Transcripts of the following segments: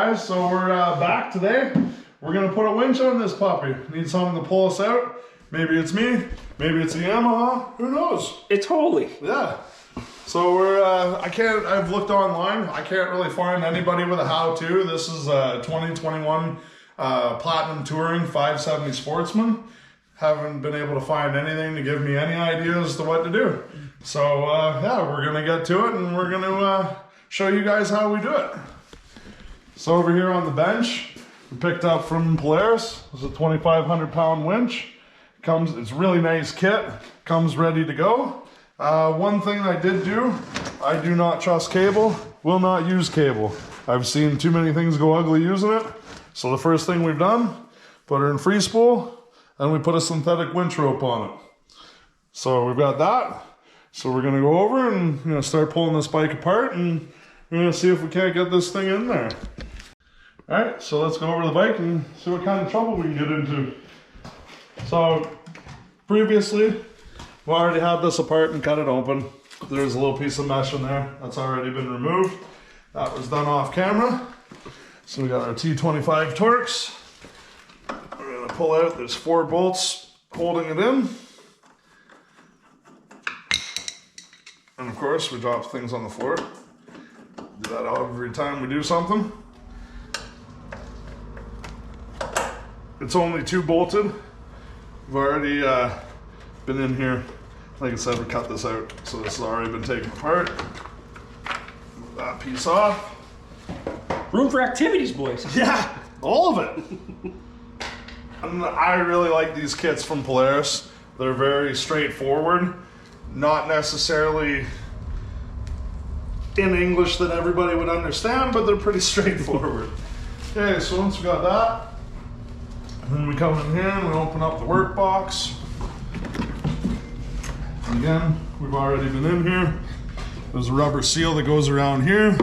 guys, so we're back today. We're gonna put a winch on this puppy. Need something to pull us out. Maybe it's me, maybe it's a Yamaha, who knows? It's holy. Yeah. So we're, I've looked online. I can't really find anybody with a how-to. This is a 2021 Platinum Touring 570 Sportsman. Haven't been able to find anything to give me any ideas to what to do. So yeah, we're gonna get to it and we're gonna show you guys how we do it. So over here on the bench, we picked up from Polaris. It's a 2,500 pound winch. It's really nice kit, comes ready to go. One thing I did do, I do not trust cable, will not use cable. I've seen too many things go ugly using it. So the first thing we've done, put her in free spool, and we put a synthetic winch rope on it. So we've got that. So we're gonna go over and start pulling this bike apart, and we're gonna see if we can't get this thing in there. All right, so let's go over to the bike and see what kind of trouble we can get into. So previously, we already had this apart and cut it open. There's a little piece of mesh in there that's already been removed. That was done off camera. So we got our T25 Torx. We're gonna pull out, there's 4 bolts holding it in. And of course, we drop things on the floor. Do that every time we do something. It's only 2 bolted. We've already been in here. Like I said, we cut this out, so this has already been taken apart. Move that piece off. Room for activities, boys. Yeah, all of it. And I really like these kits from Polaris. They're very straightforward, not necessarily in English that everybody would understand, but they're pretty straightforward. Okay, so once we got that, then we come in here and we open up the workbox. Again, we've already been in here. There's a rubber seal that goes around here.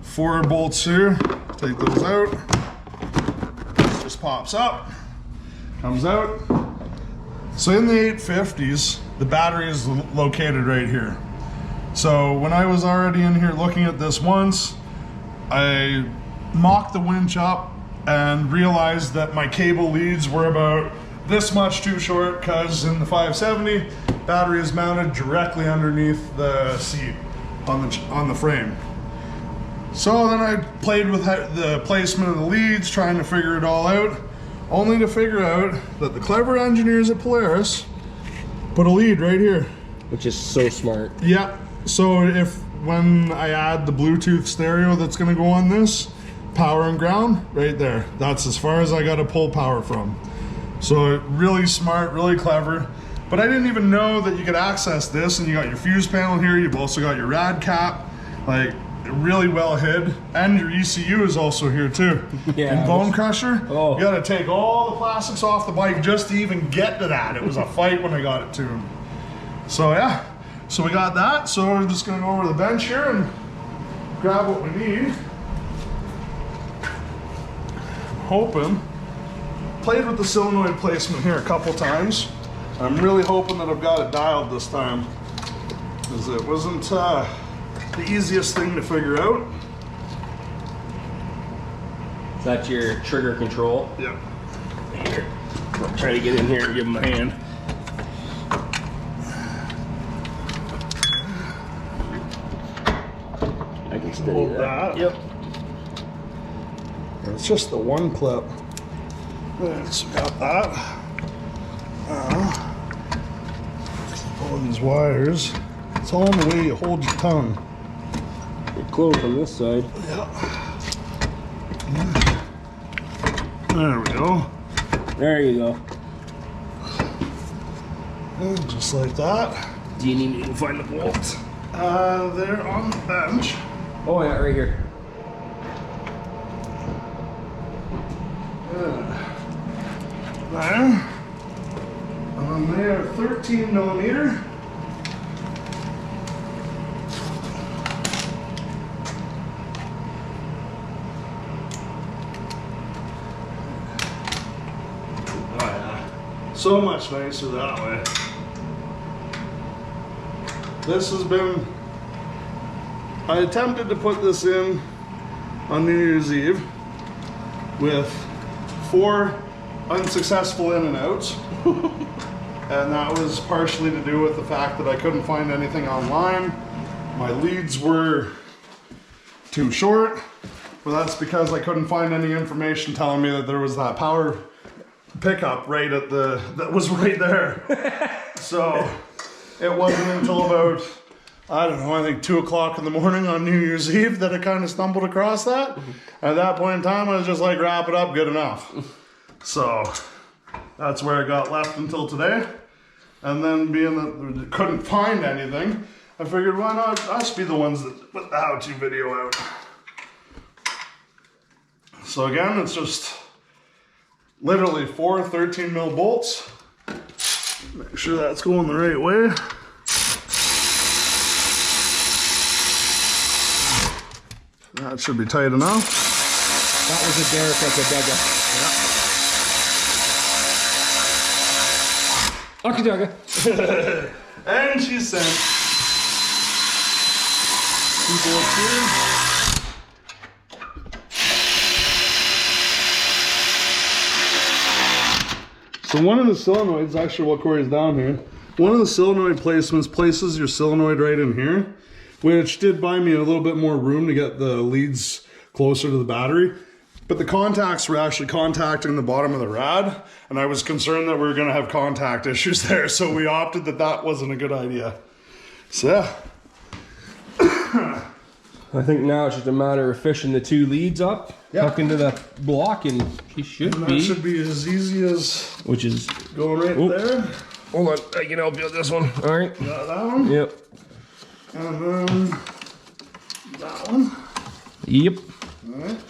4 bolts here. Take those out. This just pops up, comes out. So in the 850s, the battery is located right here. So when I was already in here looking at this once, I mocked the winch up and realized that my cable leads were about this much too short, because in the 570, battery is mounted directly underneath the seat on the frame. So then I played with the placement of the leads, trying to figure it all out, only to figure out that the clever engineers at Polaris put a lead right here. Which is so smart. Yeah, so when I add the Bluetooth stereo that's gonna go on this, power and ground, right there. That's as far as I gotta pull power from. So really smart, really clever. But I didn't even know that you could access this, and you got your fuse panel here, you've also got your rad cap, like really well hid, and your ECU is also here too. Yeah. And bone crusher, oh. You gotta take all the plastics off the bike just to even get to that. It was a fight when I got it to him. So yeah, so we got that. So we're just gonna go over to the bench here and grab what we need. Hoping, played with the solenoid placement here a couple times. I'm really hoping that I've got it dialed this time, because it wasn't the easiest thing to figure out. Is that your trigger control? Yeah. Here, I'll try to get in here and give him a hand. I can steady Hold that. that. Yep. It's just the one clip. So got that. Pulling these wires. It's all in the way you hold your tongue. Get close on this side. Yeah. There we go. There you go. And just like that. Do you need me to find the bolts? They're on the bench. Oh yeah, right here. There. They are 13 millimeter. Oh yeah. So much nicer that way. This has been, I attempted to put this in on New Year's Eve. with 4 unsuccessful in and outs. And that was partially to do with the fact that I couldn't find anything online. My leads were too short, but that's because I couldn't find any information telling me that there was that power pickup right at that was right there. So it wasn't until about, I don't know, I think 2 o'clock in the morning on New Year's Eve that I kind of stumbled across that. At that point in time, I was just like, wrap it up, good enough. So that's where it got left until today. And then being that I couldn't find anything, I figured why not us be the ones that put the how-to video out. So again, it's just literally 4 13mm bolts. Make sure that's going the right way. That should be tight enough. That was a Derek at the Dugga. Okay, Dugga. And she sent 2 bolts here. So one of the solenoids, actually what Corey's down here, one of the solenoid placements places your solenoid right in here, which did buy me a little bit more room to get the leads closer to the battery. But the contacts were actually contacting the bottom of the rad, and I was concerned that we were gonna have contact issues there, so we opted that that wasn't a good idea. So yeah. I think now it's just a matter of fishing the 2 leads up, hook into the block, and he should And be. that should be as easy as Which is going right there. Hold on, I can help you with this one. All right. Got that one. Yep. And then that one. Yep. All right.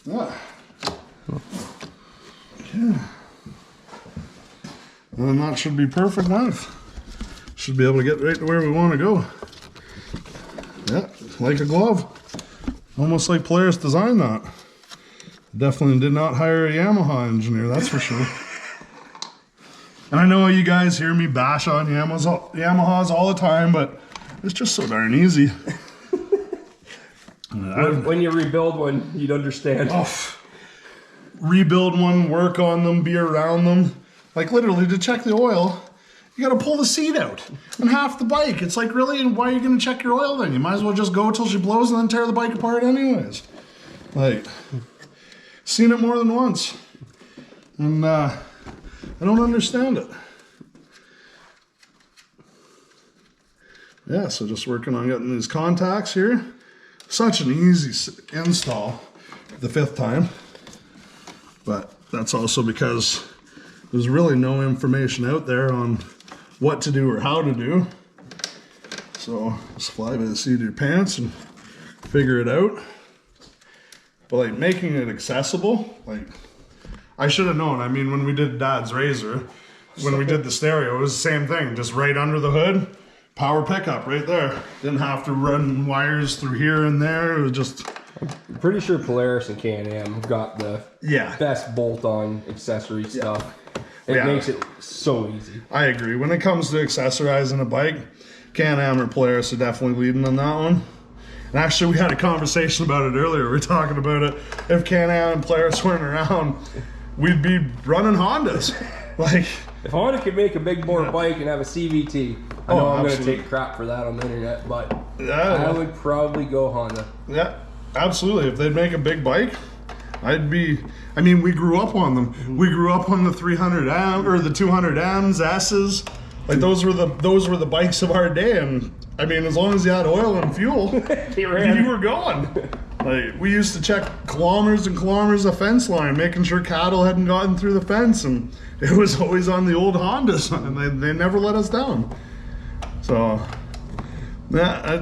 Yeah. Okay. And then that should be perfect length. Should be able to get right to where we want to go. Yeah, like a glove. Almost like Polaris designed that. Definitely did not hire a Yamaha engineer, that's for sure. And I know you guys hear me bash on Yamahas all the time, but it's just so darn easy. When you rebuild one, you'd understand. Oh, rebuild one, work on them, be around them. Like literally to check the oil, you gotta pull the seat out and half the bike. It's like, really, why are you gonna check your oil then? You might as well just go till she blows and then tear the bike apart anyways. Like, seen it more than once. And I don't understand it. Yeah, so just working on getting these contacts here. Such an easy install the 5th time. But that's also because there's really no information out there on what to do or how to do. So just fly by the seat of your pants and figure it out. But like making it accessible, like I should have known. I mean, when we did Dad's Razor, when we did the stereo, it was the same thing. Just right under the hood, power pickup right there. Didn't have to run wires through here and there. It was just... I'm pretty sure Polaris and Can-Am got the best bolt-on accessory stuff. It makes it so easy. I agree. When it comes to accessorizing a bike, Can-Am or Polaris are definitely leading on that one. And actually, we had a conversation about it earlier. We were talking about it. If Can-Am and Polaris weren't around, we'd be running Hondas. Like, if Honda could make a big bore bike and have a CVT, I know I'm going to take crap for that on the internet, but I would probably go Honda. Yeah, absolutely. If they'd make a big bike, I'd be... I mean, we grew up on them. Mm-hmm. We grew up on the 300M or the 200Ms, S's. Like those were the bikes of our day. And I mean, as long as you had oil and fuel, you were going. Like, we used to check kilometers and kilometers of fence line, making sure cattle hadn't gotten through the fence, and it was always on the old Hondas, and they never let us down. So, yeah, I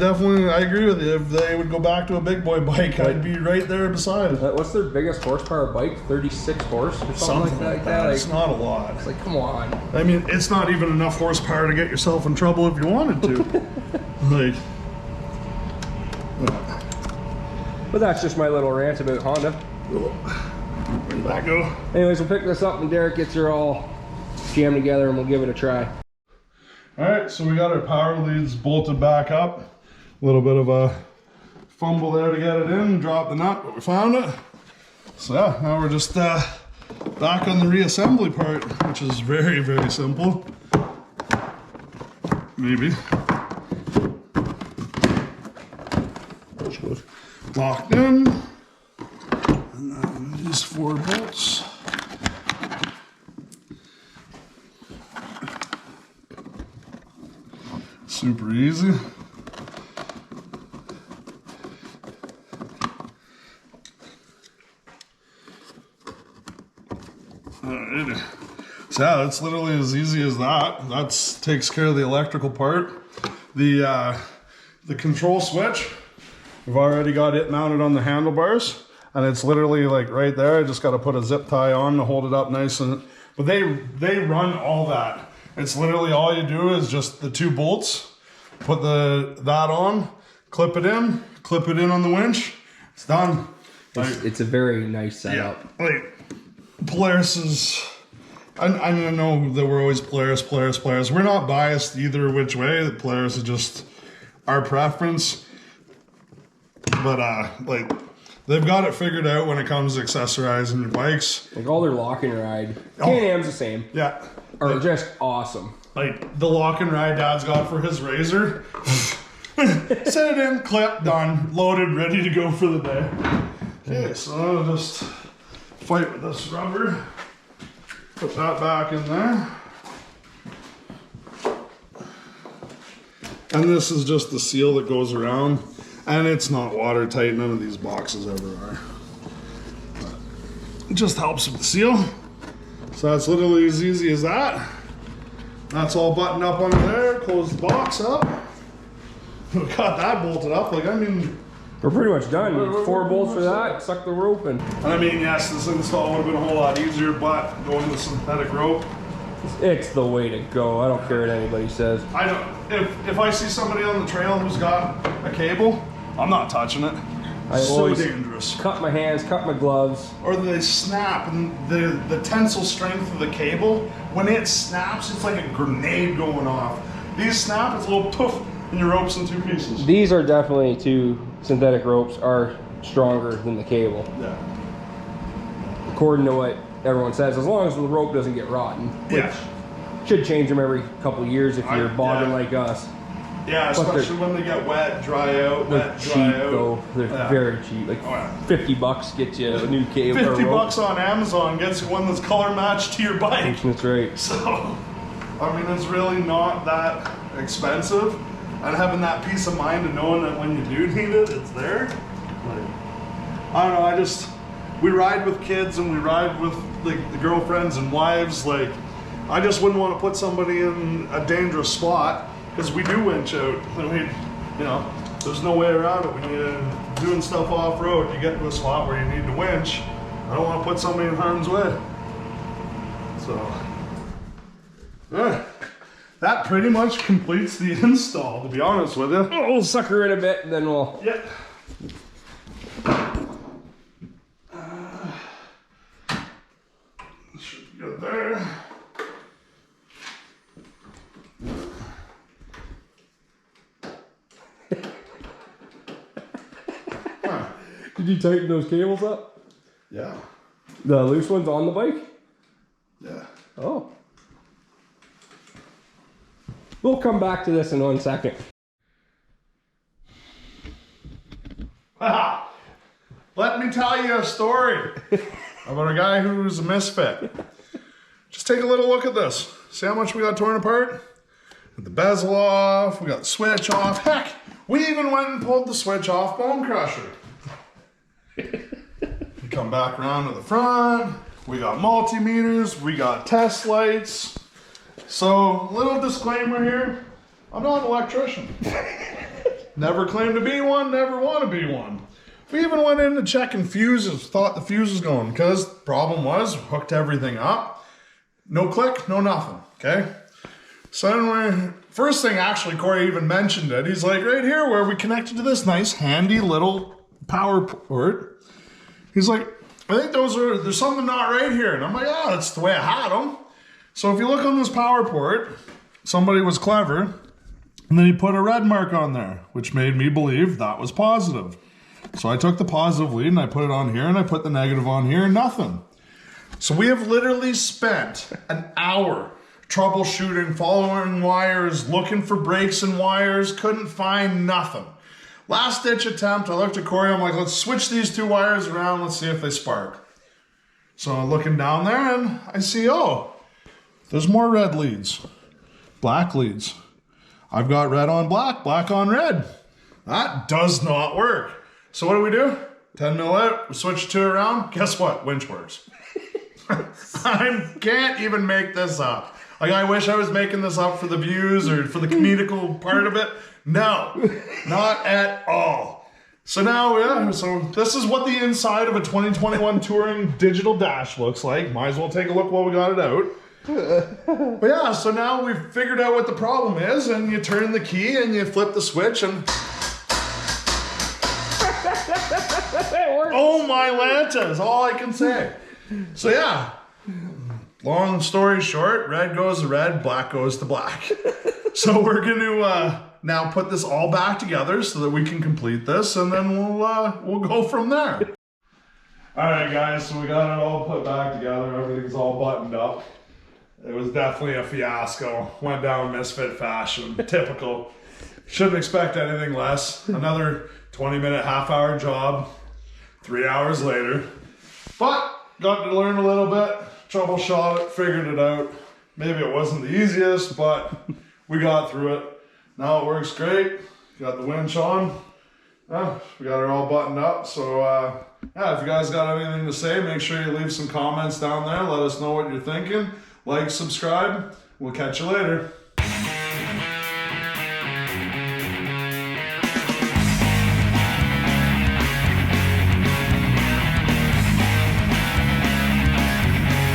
agree with you. If they would go back to a big boy bike, I'd be right there beside it. What's their biggest horsepower bike? 36 horse or something like that? It's not a lot. It's like, come on. I mean, it's not even enough horsepower to get yourself in trouble if you wanted to. Like, but that's just my little rant about Honda. Where'd that go? Anyways, we'll pick this up when Derek gets her all jammed together and we'll give it a try. Alright, so we got our power leads bolted back up. A little bit of a fumble there to get it in, drop the nut, but we found it. So yeah, now we're just back on the reassembly part, which is very, very simple. Maybe. Locked in. And then these 4 bolts. Super easy. Alright. So yeah, that's literally as easy as that. That takes care of the electrical part. The control switch, we've already got it mounted on the handlebars, and it's literally like right there. I just got to put a zip tie on to hold it up nice, and but they run all that. It's literally all you do is just the 2 bolts, put that on, clip it in on the winch. It's done. It's a very nice setup. Yeah, like Polaris is. I know that we're always Polaris. We're not biased either which way. The Polaris is just our preference. But like they've got it figured out when it comes to accessorizing your bikes. Like all their lock and ride. Can-Am's the same. Yeah. Are just awesome. Like the lock and ride Dad's got for his Razor. Set it in, clip, done, loaded, ready to go for the day. Okay, so I'll just fight with this rubber. Put that back in there. And this is just the seal that goes around. And it's not watertight, none of these boxes ever are. But it just helps with the seal. So that's literally as easy as that. That's all buttoned up under there, close the box up. We got that bolted up, like I mean... We're pretty much done. 4 bolts for that, suck the rope in. And I mean, yes, this install would have been a whole lot easier, but going with synthetic rope. It's the way to go. I don't care what anybody says. I don't, if I see somebody on the trail who's got a cable, I'm not touching it. I so always dangerous. Cut my hands, cut my gloves. Or they snap, and the tensile strength of the cable, when it snaps, it's like a grenade going off. These snap, it's a little poof, and your rope's in 2 pieces. These are definitely synthetic ropes are stronger than the cable. Yeah. According to what everyone says, as long as the rope doesn't get rotten. Which should change them every couple of years if you're bogging like us. Yeah, especially when they get wet, dry out, They're cheap though. They're very cheap. Like $50 gets you a new cable. $50 on Amazon gets you one that's color matched to your bike. That's right. So, I mean, it's really not that expensive. And having that peace of mind of knowing that when you do need it, it's there. Like, I don't know, we ride with kids and we ride with like the girlfriends and wives. Like, I just wouldn't want to put somebody in a dangerous spot because we do winch out. I mean, you know, there's no way around it. When you're doing stuff off road, you get to a spot where you need to winch. I don't want to put somebody in harm's way. So, yeah. That pretty much completes the install, to be honest with you. We'll sucker in a bit and then we'll... Yep. Should be good there. Did you tighten those cables up? Yeah. The loose ones on the bike? Yeah. Oh. We'll come back to this in 1 second. Let me tell you a story about a guy who's a misfit. Just take a little look at this. See how much we got torn apart? The bezel off, we got the switch off. Heck, we even went and pulled the switch off Bone Crusher. You come back around to the front, we got multimeters, we got test lights. So, little disclaimer here, I'm not an electrician. Never claimed to be one, never want to be one. We even went in to checking fuses, thought the fuse was going, because the problem was, hooked everything up, no click, no nothing, okay? So anyway, first thing actually, Corey even mentioned it. He's like, right here where we connected to this nice handy little power port. He's like, I think there's something not right here. And I'm like, oh, that's the way I had them. So if you look on this power port, somebody was clever, and then he put a red mark on there, which made me believe that was positive. So I took the positive lead and I put it on here and I put the negative on here, nothing. So we have literally spent an hour troubleshooting, following wires, looking for breaks in wires, couldn't find nothing. Last ditch attempt, I looked at Corey, I'm like, let's switch these two wires around, let's see if they spark. So I'm looking down there and I see, oh, there's more red leads, black leads. I've got red on black, black on red. That does not work. So what do? 10 mil out, we switch two around, guess what? Winch works. I can't even make this up. Like, I wish I was making this up for the views or for the comedical part of it. No, not at all. So now, yeah, so this is what the inside of a 2021 Touring digital dash looks like. Might as well take a look while we got it out. But yeah, so now we've figured out what the problem is, and you turn the key and you flip the switch and... Oh my Lanta is all I can say. So yeah, long story short, red goes to red, black goes to black. So we're going to now put this all back together so that we can complete this, and then we'll go from there. All right, guys, so we got it all put back together. Everything's all buttoned up. It was definitely a fiasco. Went down misfit fashion, typical. Shouldn't expect anything less. Another 20-minute, half-hour job, 3 hours later. But got to learn a little bit, troubleshot it, figured it out. Maybe it wasn't the easiest, but we got through it. Now it works great. Got the winch on. Yeah, we got it all buttoned up. So yeah, if you guys got anything to say, make sure you leave some comments down there. Let us know what you're thinking. Like, subscribe. We'll catch you later.